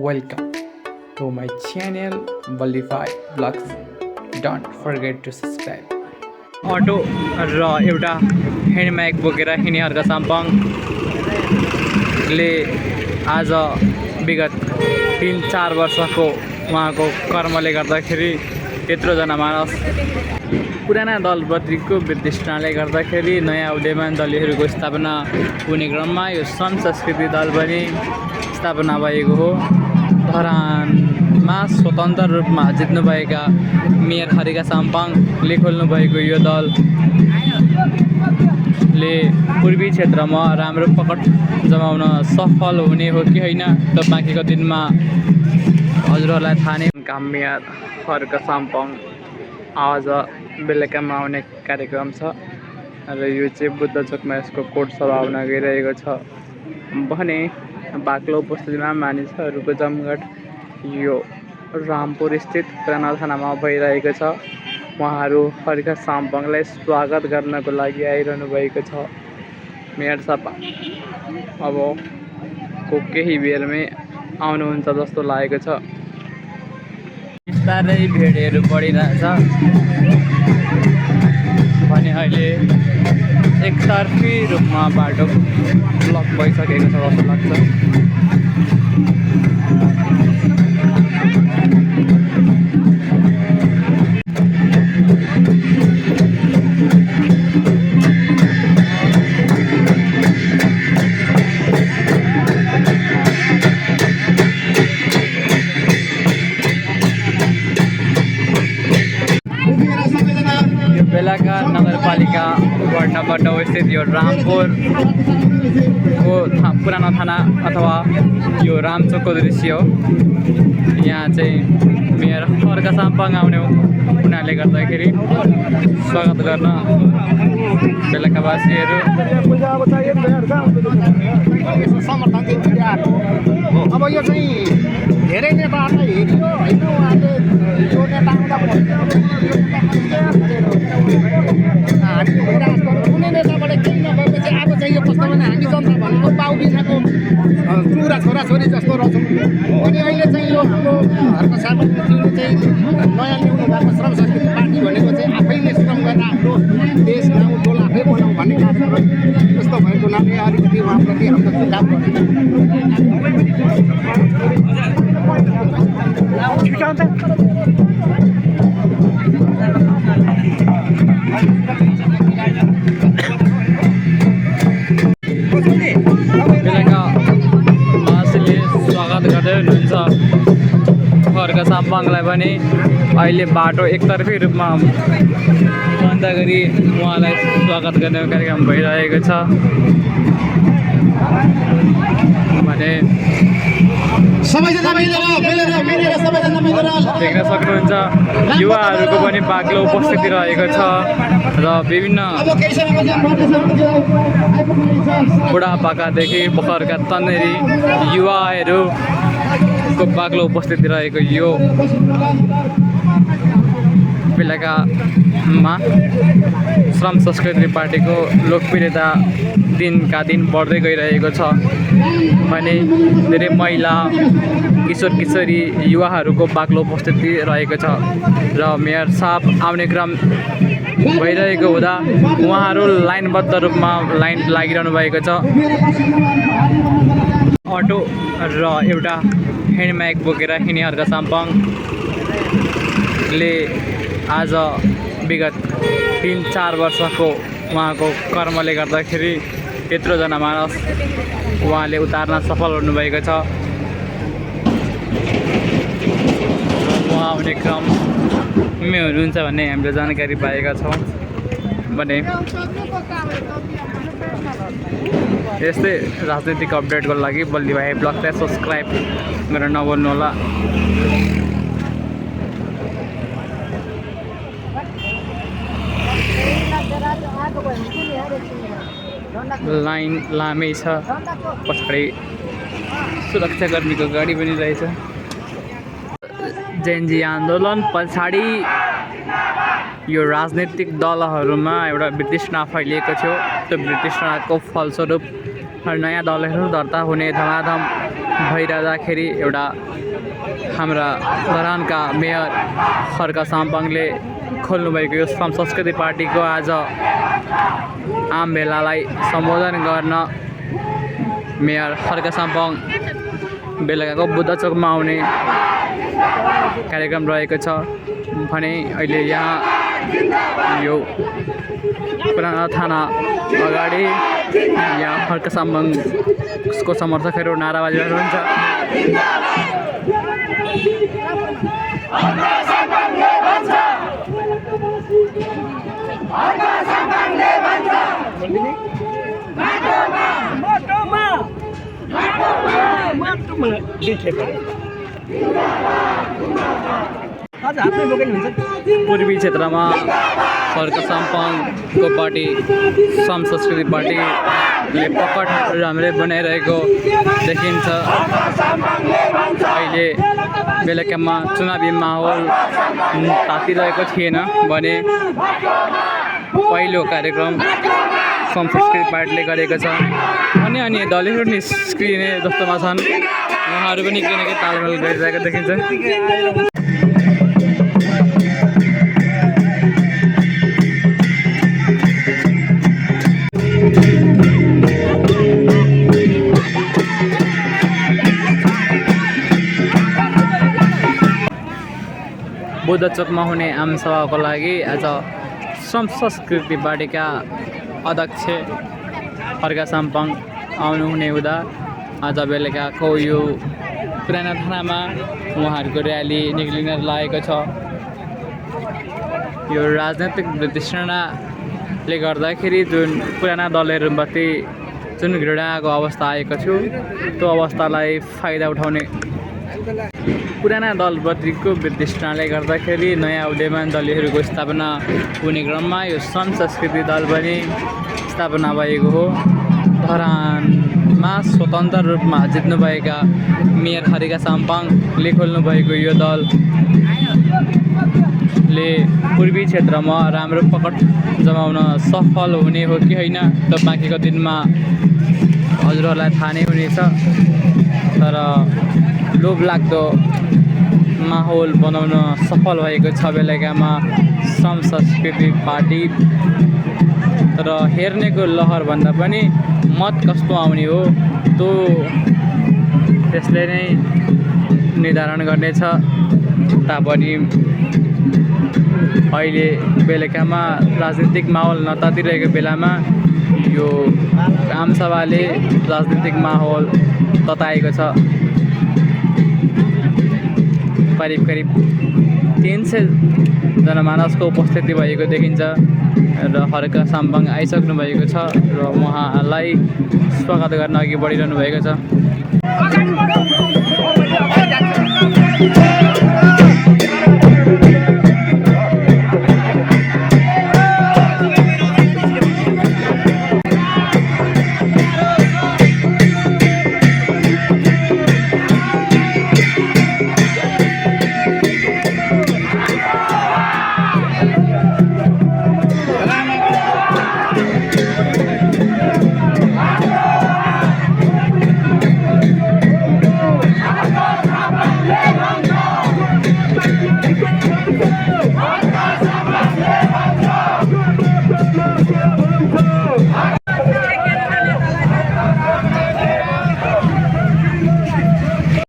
Welcome to my channel Ballify Vlogs. Don't forget to subscribe. Auto र एउटा handbag बोकेर हिँड्नेहरूका साम्पाङले आज विगत 3-4 वर्षको उहाँको कर्मले गर्दाखेरि त्यत्रोजना मानस पुराना दलप्रतिको वितृष्णाले गर्दाखेरि नयाँ उदयमान दलहरूको स्थापना हुने क्रममा यो सन् संस्कृति दल पनि स्थापना भएको हो। धरानमा स्वतन्त्र रूपमा जित्नुभएका मेयर हरिका साम्पाङले खोल्नुभएको यो दलले पूर्वी क्षेत्रमा राम्रो पकड जमाउन सफल हुने हो कि होइन त बाँकीको दिनमा हजुरहरूलाई थाहा नै। मेयर हरिका साम्पाङ आज बेलुकामा आउने कार्यक्रम छ र यो चाहिँ बुद्ध चोकमा यसको कोट सभा हुन गइरहेको छ भने बाक्लो उपस्थितिमा मानिसहरूको जमघट यो रामपुर स्थित पुराना थानामा भइरहेको छ। उहाँहरू हरिका साम्पाङलाई स्वागत गर्नको लागि आइरहनु भएको छ। मेयर साहब अब को केही बेरमै आउनुहुन्छ जस्तो लागेको छ। बिस्तारै भिडहरू बढिरहेछ भने अहिले एकतर्फी रूपमा बाटो ब्लक भइसकेको छ जस्तो लाग्छ। बेलाका नगरपालिका वार्ड नम्बर 9 स्थित यो रामपुरको पुरानो थाना अथवा यो रामचोकको दृश्य हो। यहाँ चाहिँ मेयर हरिका साम्पाङ आउने हुनाले गर्दाखेरि स्वागत गर्न बेलाकावासीहरू अब यो चाहिँ धेरै नेताहरूलाई हेरियो होइन, उहाँले यो नेता आउँदा हामी भइरहेको कुनै नेताबाट केही नभएपछि अब चाहिँ यो कस्तो भने हामी जनता भनेको बाउ बिनाको चुरा छोराछोरी जस्तो रहेछौँ। अनि अहिले चाहिँ यो हाम्रो हरिका साम्पाङज्यूले चाहिँ नयाँ ल्याउनु भएको श्रम संस्कृति पार्टी भनेको चाहिँ आफैले श्रम गरेर हाम्रो देश गाउँ टोल आफै बनाऊ भन्ने कार्यक्रम जस्तो भएको हुनाले अलिकति उहाँप्रति हाम्रो सुझाव बेलाकावासीले स्वागत गर्दै हुनुहुन्छ हरिका साम्पाङलाई पनि। अहिले बाटो एकतर्फी रूपमा बन्द गरी उहाँलाई स्वागत गर्ने कार्यक्रम भइरहेको छ भने देख्न सक्नुहुन्छ युवाहरूको पनि बाक्लो उपस्थिति रहेको छ र विभिन्न बुढापाकादेखि भर्खरका तन्नेरी युवाहरूको बाक्लो उपस्थिति रहेको यो बेलाकामा श्रम संस्कृति पार्टीको लोकप्रियता दिनका दिन बढ्दै गइरहेको छ भने धेरै महिला किशोर किशोरी युवाहरूको बाक्लो उपस्थिति रहेको छ र मेयर साहब आउने क्रम भइरहेको हुँदा उहाँहरू लाइनबद्ध रूपमा लाइन लागिरहनु भएको छ। अटो र एउटा ह्यान्डब्याग बोकेर हिँड्नेहरूका साम्पाङले आज विगत 3-4 वर्षको उहाँको कर्मले गर्दाखेरि त्यत्रोजना मानस उहाँले उतार्न सफल हुनुभएको छ। उहाँ आउने क्रममै हुनुहुन्छ भन्ने हामीले जानकारी पाएका छौँ भने यस्तै राजनीतिक अपडेटको लागि बल्लीभाइ ब्लगलाई सब्सक्राइब गरेर नभुल्नुहोला। लाइन लामै छ, पछाडि सुरक्षाकर्मीको गाडी पनि रहेछ। जेएनजी आन्दोलन पछाडि यो राजनीतिक दलहरूमा एउटा वितृष्णा फैलिएको थियो। त्यो वितृष्णाको फलस्वरूप नयाँ दलहरू दर्ता हुने धमाधम भइरहँदाखेरि एउटा हाम्रा धरानका मेयर खड्क साम्पाङले खोल्नुभएको यो श्रम संस्कृति पार्टीको आज आम भेलालाई सम्बोधन गर्न मेयर खड्क साम्पाङ बेलुकाको बुद्ध चोकमा आउने कार्यक्रम रहेको छ भने अहिले यहाँ यो पुरानो थाना अगाडि यहाँ खड्क साम्पाङको समर्थकहरू नाराबाजी गर्नुहुन्छ। पूर्वी क्षेत्रमा खड्क साम्पाङको पार्टी श्रम संस्कृति पार्टीले पकड राम्रै बनाइरहेको देखिन्छ। अहिले बेलुकामा चुनावी माहौल तातिरहेको थिएन भने पहिलो कार्यक्रम श्रम संस्कृति पार्टीले गरेको छ। अन्य दलहरू निस्किने जस्तोमा छन्, उहाँहरू पनि केही न केही तालमेल गरिरहेको देखिन्छ। बुद्ध चोकमा हुने आमसभाको लागि आज श्रम संस्कृति पार्टीका अध्यक्ष खड्क साम्पाङ आउनुहुने हुँदा आज बेलुकाको यो पुरानो थानामा उहाँहरूको र्याली निक्लिन लागेको छ। यो राजनैतिक वितृष्णाले गर्दाखेरि जुन पुराना दलहरूप्रति जुन घृणाको अवस्था आएको थियो त्यो अवस्थालाई फाइदा उठाउने पुराना दलप्रतिको वितृष्णाले गर्दाखेरि नयाँ उदयमान दलहरूको स्थापना हुने क्रममा यो श्रम संस्कृति दल पनि स्थापना भएको हो। धरानमा स्वतन्त्र रूपमा जित्नुभएका मेयर खड्क साम्पाङले खोल्नुभएको यो दलले पूर्वी क्षेत्रमा राम्रो पकड जमाउन सफल हुने हो कि होइन त बाँकीको दिनमा हजुरहरूलाई थाहा नै हुनेछ। तर लोभलाग्दो माहौल बनाउन सफल भएको छ बेलुकामा श्रम संस्कृति पार्टी। तर हेर्नेको लहरभन्दा पनि मत कस्तो आउने हो त्यो त्यसले नै निर्धारण गर्नेछ। तापनि अहिले बेलुकामा राजनीतिक माहौल नतातिरहेको बेलामा यो आमसभाले राजनीतिक माहौल तताएको छ। करिब 300 जनमानसको उपस्थिति भएको देखिन्छ र खड्क साम्पाङ आइसक्नु भएको छ र उहाँलाई स्वागत गर्न अघि बढिरहनु भएको छ।